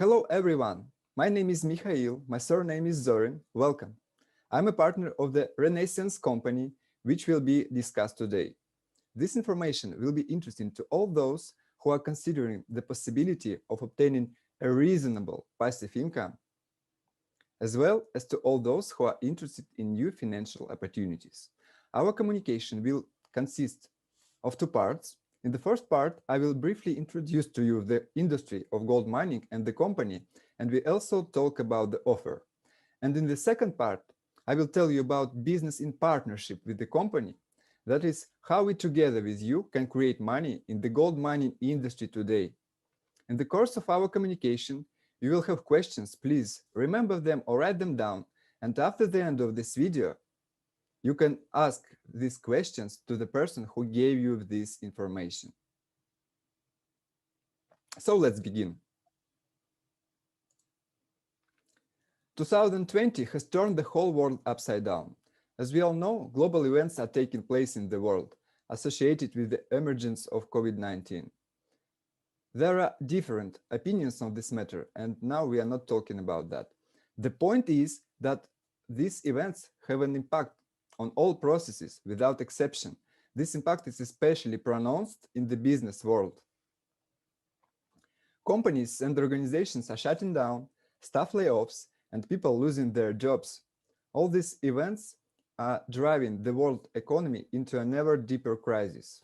Hello everyone, my name is Mikhail, my surname is Zorin, welcome. I'm a partner of the Renaissance company, which will be discussed today. This information will be interesting to all those who are considering the possibility of obtaining a reasonable passive income, as well as to all those who are interested in new financial opportunities. Our communication will consist of two parts. In the first part, I will briefly introduce to you the industry of gold mining and the company, and we also talk about the offer. And in the second part, I will tell you about business in partnership with the company. That is, how we together with you can create money in the gold mining industry today. In the course of our communication, you will have questions. Please remember them or write them down. And after the end of this video, you can ask these questions to the person who gave you this information. So let's begin. 2020 has turned the whole world upside down. As we all know, global events are taking place in the world, associated with the emergence of COVID-19. There are different opinions on this matter, and now we are not talking about that. The point is that these events have an impact on all processes without exception. This impact is especially pronounced in the business world. Companies and organizations are shutting down, staff layoffs, and people losing their jobs. All these events are driving the world economy into a never deeper crisis.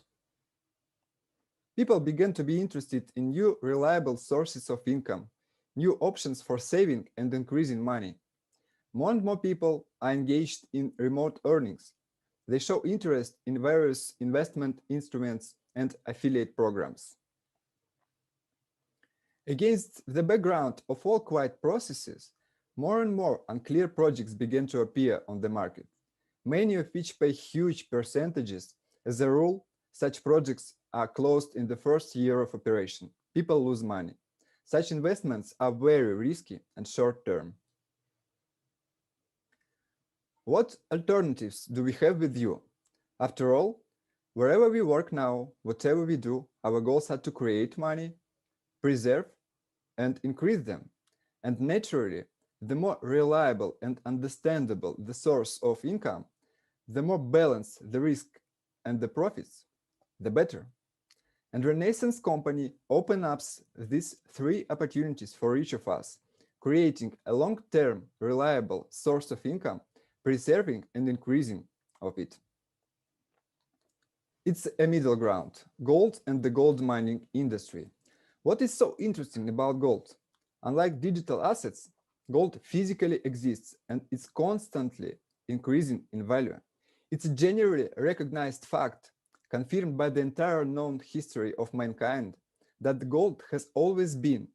People began to be interested in new reliable sources of income, new options for saving and increasing money. More and more people are engaged in remote earnings. They show interest in various investment instruments and affiliate programs. Against the background of all quiet processes, more and more unclear projects began to appear on the market, many of which pay huge percentages. As a rule, such projects are closed in the first year of operation. People lose money. Such investments are very risky and short-term. What alternatives do we have with you? After all, wherever we work now, whatever we do, our goals are to create money, preserve, and increase them. And naturally, the more reliable and understandable the source of income, the more balanced the risk and the profits, the better. And Renaissance Company opens up these three opportunities for each of us, creating a long-term, reliable source of income, preserving and increasing of it. It's a middle ground, gold and the gold mining industry. What is so interesting about gold? Unlike digital assets, gold physically exists and is constantly increasing in value. It's a generally recognized fact, confirmed by the entire known history of mankind, that gold has always been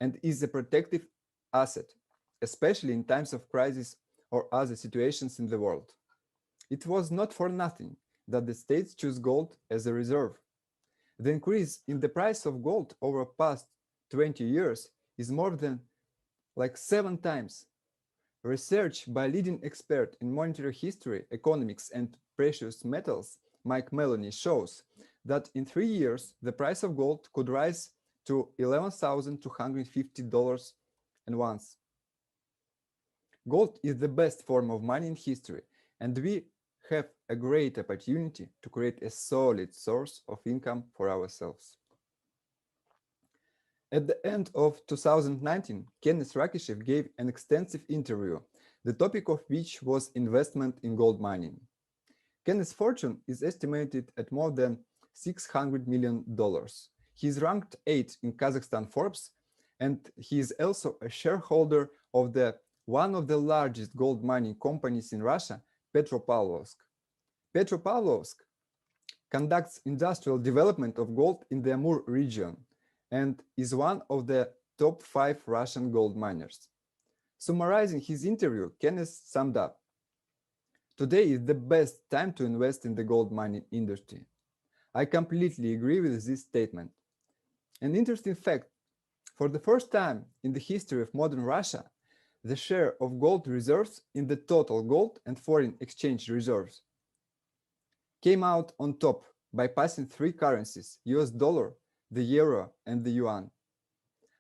and is a protective asset, especially in times of crisis or other situations in the world. It was not for nothing that the states choose gold as a reserve. The increase in the price of gold over past 20 years is more than 7 times. Research by leading expert in monetary history, economics, and precious metals, Mike Maloney, shows that in 3 years, the price of gold could rise to $11,250 an ounce. Gold is the best form of money in history, and we have a great opportunity to create a solid source of income for ourselves. At the end of 2019, Kenneth Rakishev gave an extensive interview, the topic of which was investment in gold mining. Kenneth's fortune is estimated at more than $600 million. He is ranked 8th in Kazakhstan Forbes, and he is also a shareholder of one of the largest gold mining companies in Russia, Petropavlovsk. Petropavlovsk conducts industrial development of gold in the Amur region and is one of the top 5 Russian gold miners. Summarizing his interview, Kenneth summed up: "Today is the best time to invest in the gold mining industry." I completely agree with this statement. An interesting fact: for the first time in the history of modern Russia, the share of gold reserves in the total gold and foreign exchange reserves came out on top by passing 3 currencies: US dollar, the euro, and the yuan.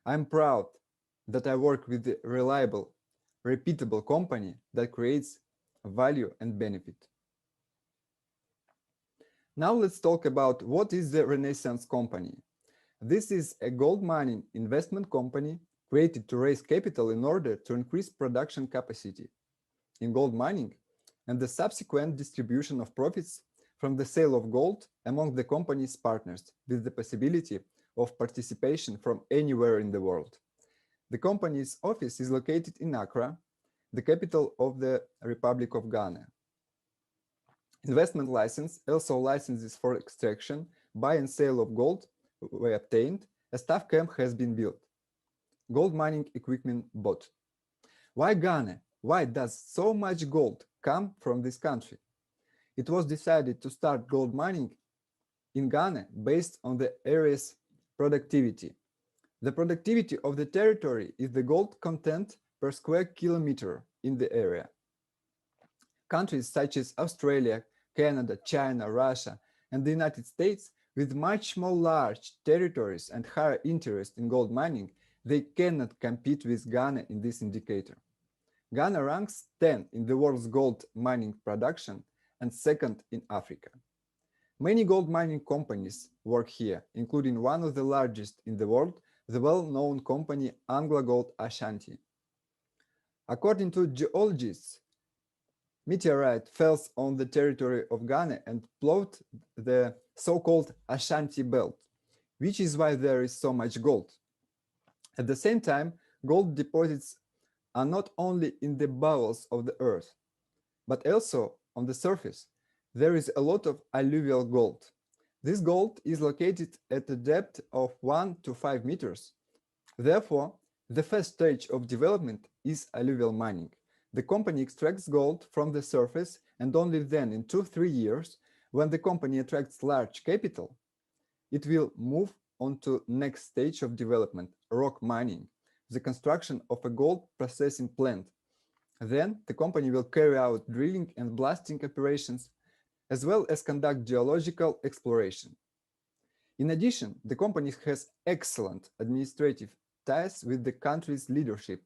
I'm proud that I work with a reliable, repeatable company that creates value and benefit. Now let's talk about what is the Renaissance Company. This is a gold mining investment company created to raise capital in order to increase production capacity in gold mining and the subsequent distribution of profits from the sale of gold among the company's partners with the possibility of participation from anywhere in the world. The company's office is located in Accra, the capital of the Republic of Ghana. Investment license, also licenses for extraction, buy and sale of gold were obtained. A staff camp has been built. Gold mining equipment bought. Why Ghana? Why does so much gold come from this country? It was decided to start gold mining in Ghana based on the area's productivity. The productivity of the territory is the gold content per square kilometer in the area. Countries such as Australia, Canada, China, Russia, and the United States, with much more large territories and higher interest in gold mining, they cannot compete with Ghana in this indicator. Ghana ranks 10 in the world's gold mining production and second in Africa. Many gold mining companies work here, including one of the largest in the world, the well-known company AngloGold Ashanti. According to geologists, meteorite fell on the territory of Ghana and plowed the so-called Ashanti Belt, which is why there is so much gold. At the same time, gold deposits are not only in the bowels of the earth, but also on the surface. There is a lot of alluvial gold. This gold is located at a depth of 1 to 5 meters. Therefore, the first stage of development is alluvial mining. The company extracts gold from the surface, and only then, in 2-3 years, when the company attracts large capital, it will move on to next stage of development, rock mining, the construction of a gold processing plant. Then the company will carry out drilling and blasting operations, as well as conduct geological exploration. In addition, the company has excellent administrative ties with the country's leadership.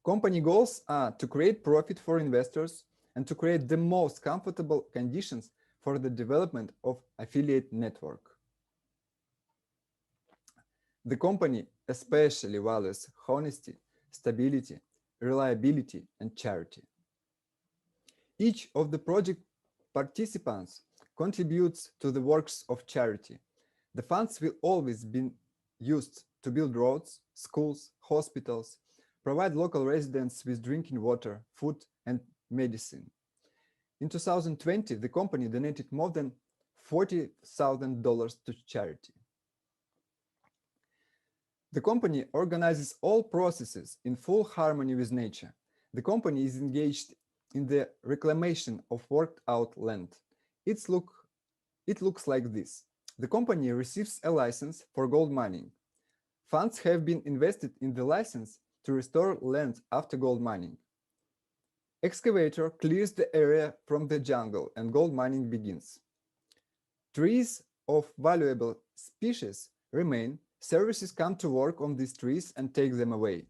Company goals are to create profit for investors and to create the most comfortable conditions for the development of affiliate network. The company especially values honesty, stability, reliability, and charity. Each of the project participants contributes to the works of charity. The funds will always be used to build roads, schools, hospitals, provide local residents with drinking water, food, and medicine. In 2020, the company donated more than $40,000 to charity. The company organizes all processes in full harmony with nature. The company is engaged in the reclamation of worked out land. It looks like this. The company receives a license for gold mining. Funds have been invested in the license to restore land after gold mining. Excavator clears the area from the jungle and gold mining begins. Trees of valuable species remain. Services come to work on these trees and take them away.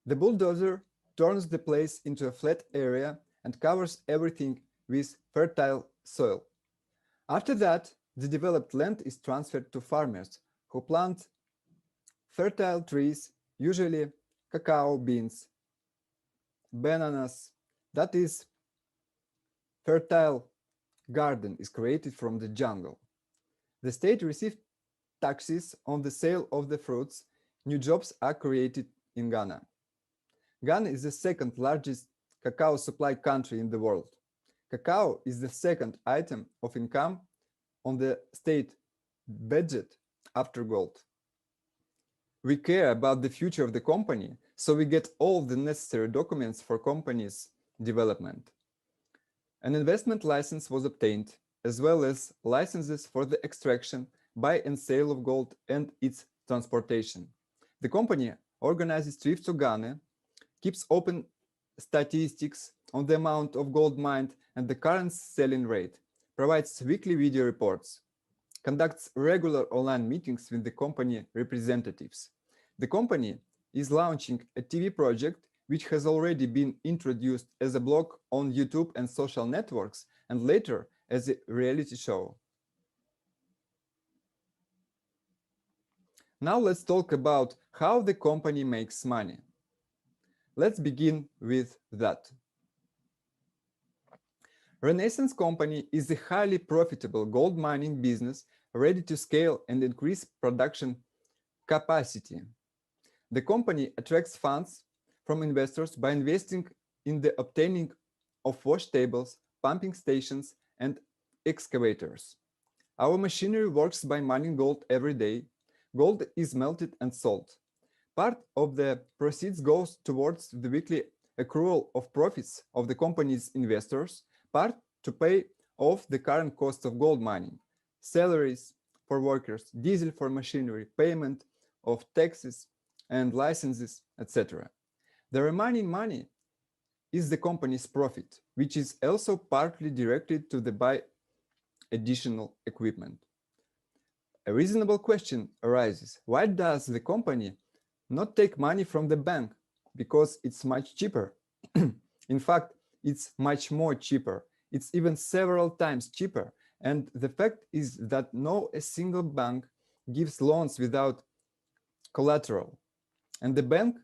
The bulldozer turns the place into a flat area and covers everything with fertile soil. After that, the developed land is transferred to farmers who plant fertile trees, usually cacao beans, bananas. That is, fertile garden is created from the jungle. The state receives taxes on the sale of the fruits. New jobs are created in Ghana. Ghana is the second largest cacao supply country in the world. Cacao is the second item of income on the state budget after gold. We care about the future of the company, so we get all the necessary documents for company's development. An investment license was obtained, as well as licenses for the extraction, buy and sale of gold and its transportation. The company organizes trips to Ghana, keeps open statistics on the amount of gold mined and the current selling rate, provides weekly video reports. conducts regular online meetings with the company representatives. The company is launching a TV project which has already been introduced as a blog on YouTube and social networks, and later as a reality show. Now let's talk about how the company makes money. Let's begin with that. Renaissance Company is a highly profitable gold mining business ready to scale and increase production capacity. The company attracts funds from investors by investing in the obtaining of wash tables, pumping stations, and excavators. Our machinery works by mining gold every day. Gold is melted and sold. Part of the proceeds goes towards the weekly accrual of profits of the company's investors, part to pay off the current cost of gold mining, salaries for workers, diesel for machinery, payment of taxes and licenses, etc. The remaining money is the company's profit, which is also partly directed to the buy additional equipment. A reasonable question arises: why does the company not take money from the bank? Because it's much cheaper. In fact, it's much more cheaper. It's even several times cheaper. And the fact is that no single bank gives loans without collateral. And the bank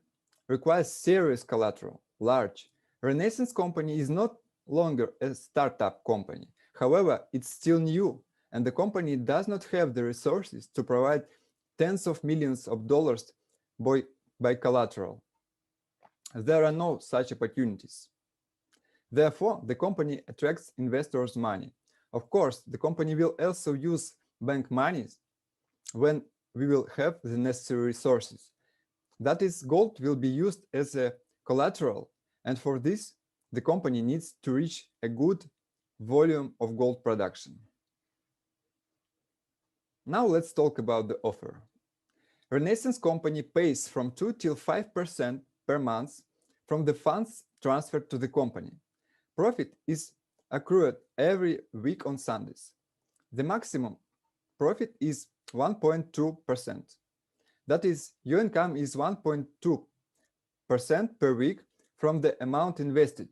requires serious collateral, large. Renaissance Company is no longer a startup company. However, it's still new, and the company does not have the resources to provide tens of millions of dollars by collateral. There are no such opportunities. Therefore, the company attracts investors' money. Of course, the company will also use bank money when we will have the necessary resources. That is, gold will be used as a collateral, and for this, the company needs to reach a good volume of gold production. Now let's talk about the offer. Renaissance Company pays from 2 till 5% per month from the funds transferred to the company. Profit is accrued every week on Sundays. The maximum profit is 1.2%. That is, your income is 1.2% per week from the amount invested.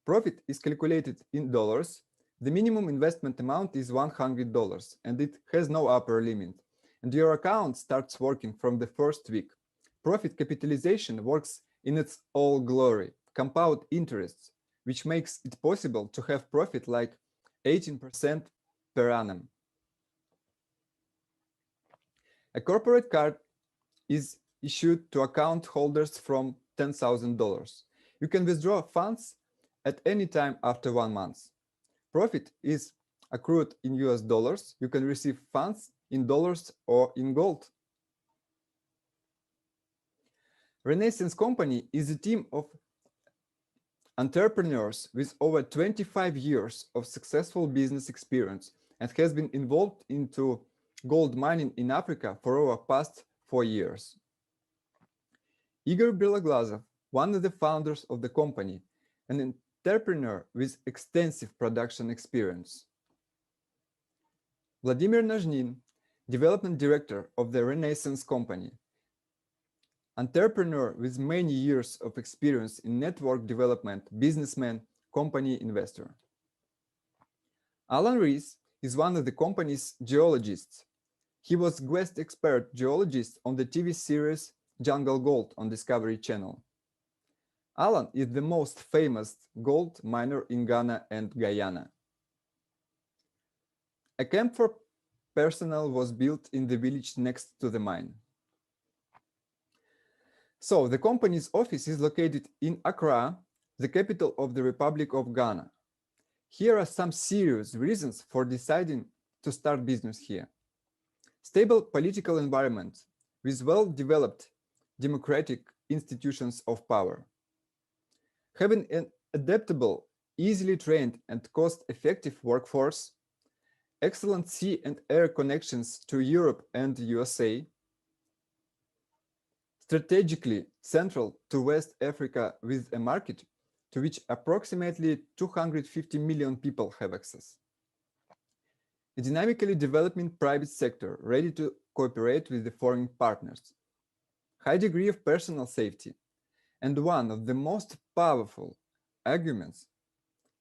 Profit is calculated in dollars. The minimum investment amount is $100, and it has no upper limit. And your account starts working from the first week. Profit capitalization works in its all glory, compound interests, which makes it possible to have profit like 18% per annum. A corporate card is issued to account holders from $10,000. You can withdraw funds at any time after 1 month. Profit is accrued in US dollars. You can receive funds in dollars or in gold. Renaissance Company is a team of entrepreneurs with over 25 years of successful business experience and has been involved into gold mining in Africa for over past 4 years. Igor Beloglazov, one of the founders of the company, an entrepreneur with extensive production experience. Vladimir Najnin, development director of the Renaissance Company, entrepreneur with many years of experience in network development, businessman, company investor. Alan Rees is one of the company's geologists. He was guest expert geologist on the TV series Jungle Gold on Discovery Channel. Alan is the most famous gold miner in Ghana and Guyana. A camp for personnel was built in the village next to the mine. So the company's office is located in Accra, the capital of the Republic of Ghana. Here are some serious reasons for deciding to start business here. Stable political environment with well-developed democratic institutions of power. Having an adaptable, easily trained and cost-effective workforce. Excellent sea and air connections to Europe and the USA. Strategically central to West Africa with a market to which approximately 250 million people have access. a dynamically developing private sector ready to cooperate with the foreign partners, high degree of personal safety, and one of the most powerful arguments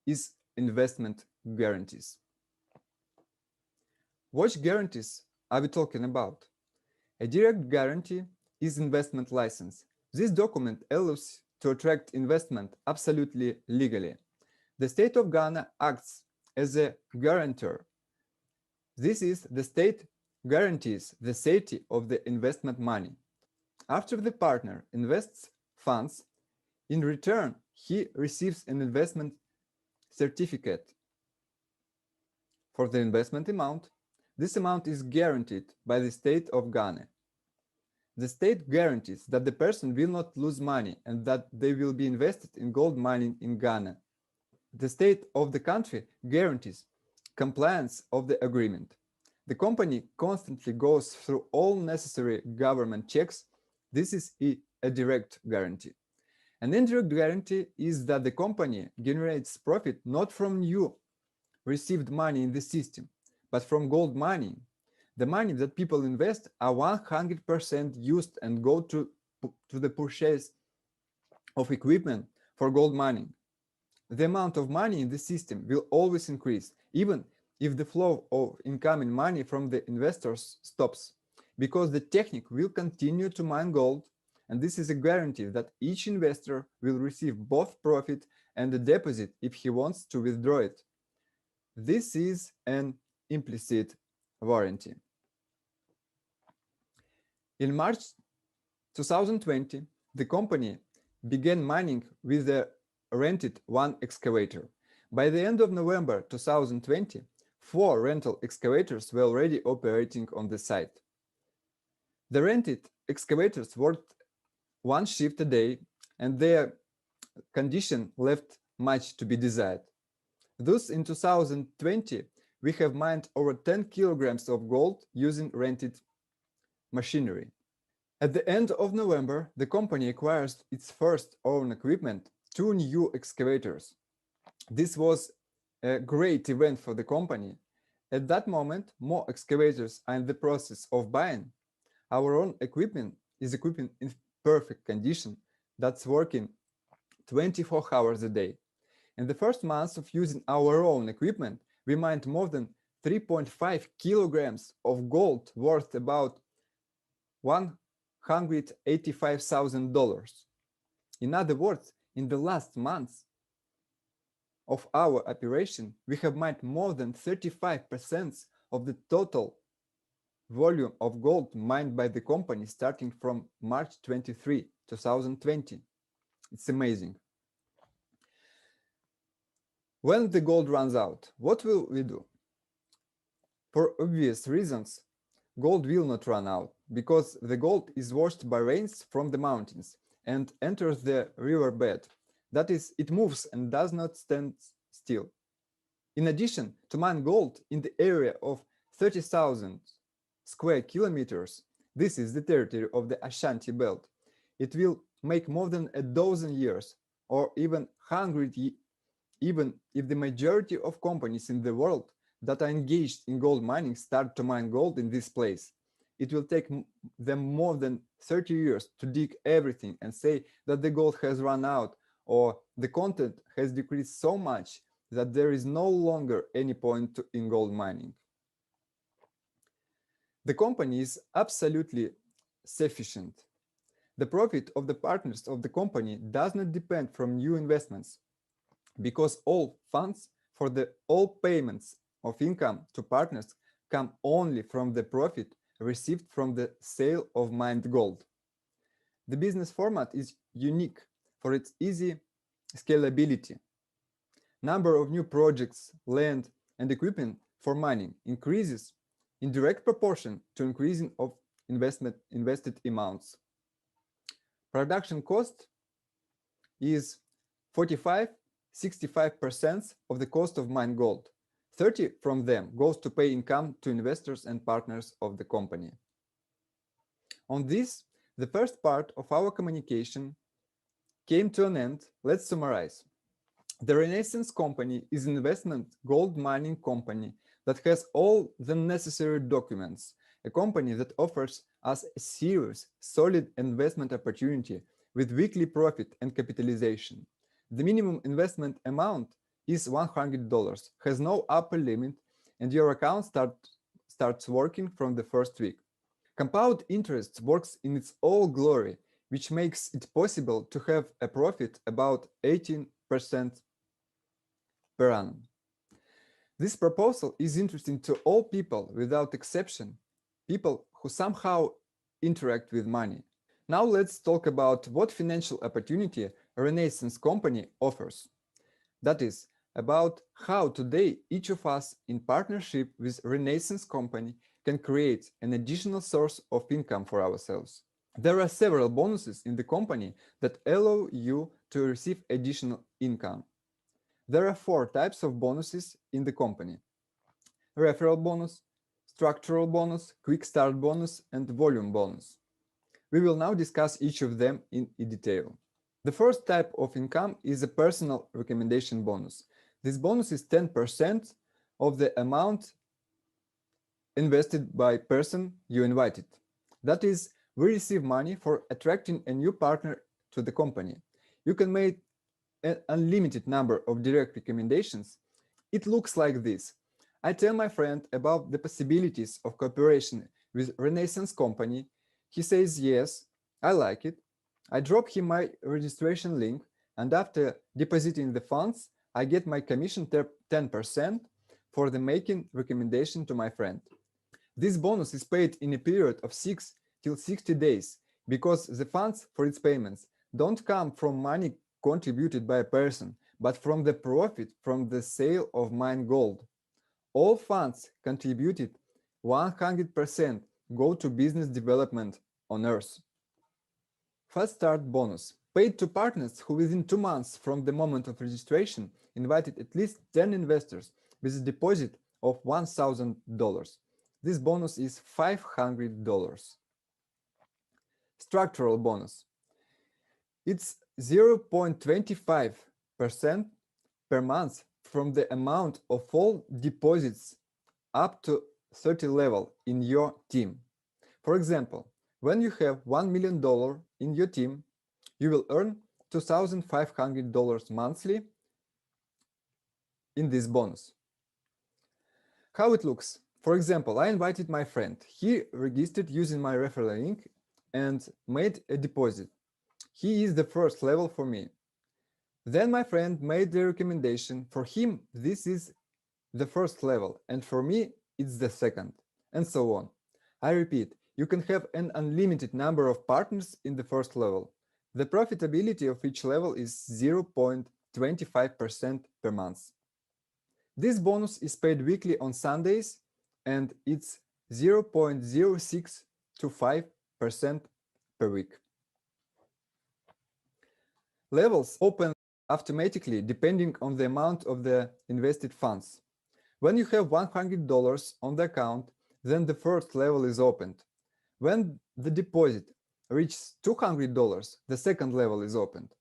is investment guarantees. Which guarantees are we talking about? A direct guarantee is investment license. This document allows to attract investment absolutely legally. The state of Ghana acts as a guarantor. This is the state guarantees the safety of the investment money. After the partner invests funds, in return, he receives an investment certificate for the investment amount. This amount is guaranteed by the state of Ghana. The state guarantees that the person will not lose money and that they will be invested in gold mining in Ghana. The state of the country guarantees compliance of the agreement. The company constantly goes through all necessary government checks. This is a direct guarantee. An indirect guarantee is that the company generates profit not from new received money in the system, but from gold mining. The money that people invest are 100% used and go to the purchase of equipment for gold mining. The amount of money in the system will always increase, even if the flow of incoming money from the investors stops, because the technique will continue to mine gold, and this is a guarantee that each investor will receive both profit and a deposit if he wants to withdraw it. This is an implicit warranty. In March 2020, the company began mining with a rented one excavator. By the end of November 2020, 4 rental excavators were already operating on the site. The rented excavators worked 1 shift a day, and their condition left much to be desired. Thus, in 2020, we have mined over 10 kilograms of gold using rented machinery. At the end of November, the company acquires its first own equipment, 2 new excavators. This was a great event for the company. At that moment, more excavators are in the process of buying. Our own equipment is equipped in perfect condition that's working 24 hours a day. In the first months of using our own equipment, we mined more than 3.5 kilograms of gold worth about $185,000. In other words, in the last months of our operation, we have mined more than 35% of the total volume of gold mined by the company starting from March 23, 2020. It's amazing. When the gold runs out, what will we do? For obvious reasons, gold will not run out, because the gold is washed by rains from the mountains and enters the riverbed. That is, it moves and does not stand still. In addition, to mine gold in the area of 30,000 square kilometers, this is the territory of the Ashanti belt, it will make more than a dozen years, or even 100 years, even if the majority of companies in the world that are engaged in gold mining start to mine gold in this place. It will take them more than 30 years to dig everything and say that the gold has run out or the content has decreased so much that there is no longer any point in gold mining. The company is absolutely sufficient. The profit of the partners of the company does not depend from new investments, because all funds for all payments of income to partners come only from the profit received from the sale of mined gold. The business format is unique for its easy scalability. Number of new projects, land, and equipment for mining increases in direct proportion to increasing of invested amounts. Production cost is 65% of the cost of mined gold. 30% from them goes to pay income to investors and partners of the company. On this, the first part of our communication came to an end. Let's summarize. The Renaissance company is an investment gold mining company that has all the necessary documents, a company that offers us a serious, solid investment opportunity with weekly profit and capitalization. The minimum investment amount is $100, has no upper limit, and your account starts working from the first week. Compound interest works in its all glory, which makes it possible to have a profit about 18% per annum. This proposal is interesting to all people without exception, people who somehow interact with money. Now let's talk about what financial opportunity a Renaissance company offers. That is, about how today each of us in partnership with Renaissance company can create an additional source of income for ourselves. There are several bonuses in the company that allow you to receive additional income. There are 4 types of bonuses in the company: referral bonus, structural bonus, quick start bonus, and volume bonus. We will now discuss each of them in detail. The first type of income is a personal recommendation bonus. This bonus is 10% of the amount invested by person you invited. That is, we receive money for attracting a new partner to the company. You can make an unlimited number of direct recommendations. It looks like this. I tell my friend about the possibilities of cooperation with Renaissance company. He says yes, I like it. I drop him my registration link, and after depositing the funds, I get my commission 10% for the making recommendation to my friend. This bonus is paid in a period of 6 till 60 days because the funds for its payments don't come from money contributed by a person, but from the profit from the sale of mined gold. All funds contributed 100% go to business development on Earth. Fast start bonus, paid to partners who within 2 months from the moment of registration invited at least 10 investors with a deposit of $1,000. This bonus is $500. Structural bonus. It's 0.25% per month from the amount of all deposits up to 30 level in your team. For example, when you have $1 million in your team, you will earn $2,500 monthly in this bonus. How it looks? For example, I invited my friend. He registered using my referral link and made a deposit. He is the first level for me. Then my friend made the recommendation. For him, this is the first level, and for me, it's the second, and so on. I repeat, you can have an unlimited number of partners in the first level. The profitability of each level is 0.25% per month. This bonus is paid weekly on Sundays, and it's 0.0625% per week. Levels open automatically depending on the amount of the invested funds. When you have $100 on the account, then the first level is opened. When the deposit reaches $200, the second level is opened,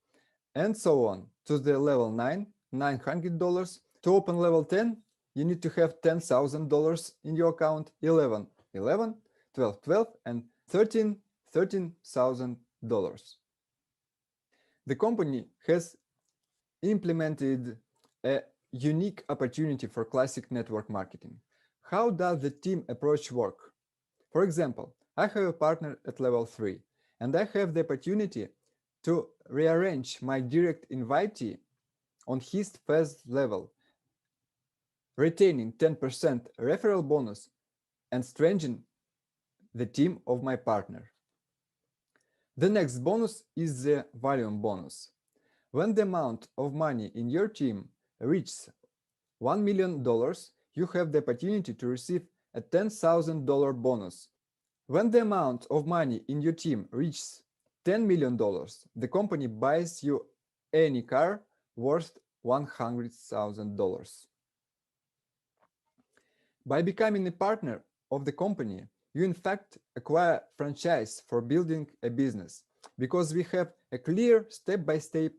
and so on to the level 9, $900. To open level 10, you need to have $10,000 in your account, 11, 11, 12, 12, and 13, $13,000. The company has implemented a unique opportunity for classic network marketing. How does the team approach work? For example, I have a partner at level 3, and I have the opportunity to rearrange my direct invitee on his first level, retaining 10% referral bonus and strengthening the team of my partner. The next bonus is the volume bonus. When the amount of money in your team reaches $1 million, you have the opportunity to receive a $10,000 bonus. When the amount of money in your team reaches $10 million, the company buys you any car worth $100,000. By becoming a partner of the company, you in fact acquire franchise for building a business, because we have a clear step-by-step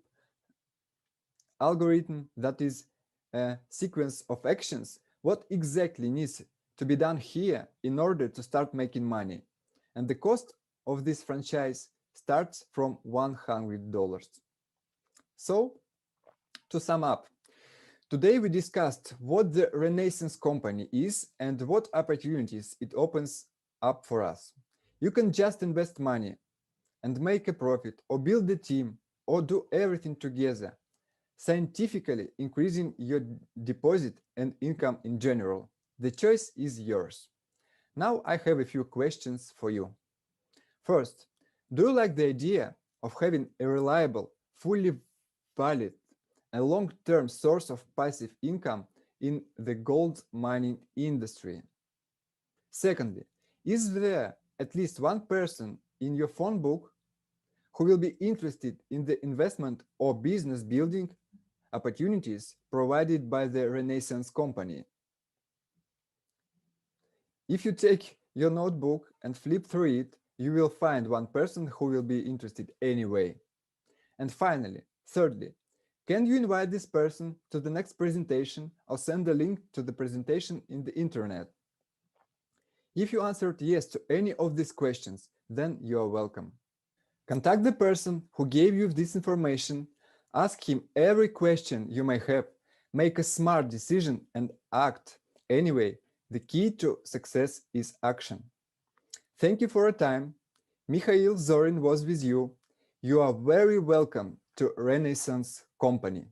algorithm that is a sequence of actions what exactly needs to be done here in order to start making money. And the cost of this franchise starts from $100. So, to sum up, today we discussed what the Renaissance company is and what opportunities it opens up for us. You can just invest money and make a profit, or build a team, or do everything together, scientifically increasing your deposit and income in general. The choice is yours. Now I have a few questions for you. First, do you like the idea of having a reliable, fully valid, and long-term source of passive income in the gold mining industry? Secondly, is there at least one person in your phone book who will be interested in the investment or business building opportunities provided by the Renaissance company? If you take your notebook and flip through it, you will find one person who will be interested anyway. And finally, thirdly, can you invite this person to the next presentation or send a link to the presentation in the internet? If you answered yes to any of these questions, then you are welcome. Contact the person who gave you this information, ask him every question you may have, make a smart decision and act. Anyway, the key to success is action. Thank you for your time. Mikhail Zorin was with you. You are very welcome to Renaissance Company.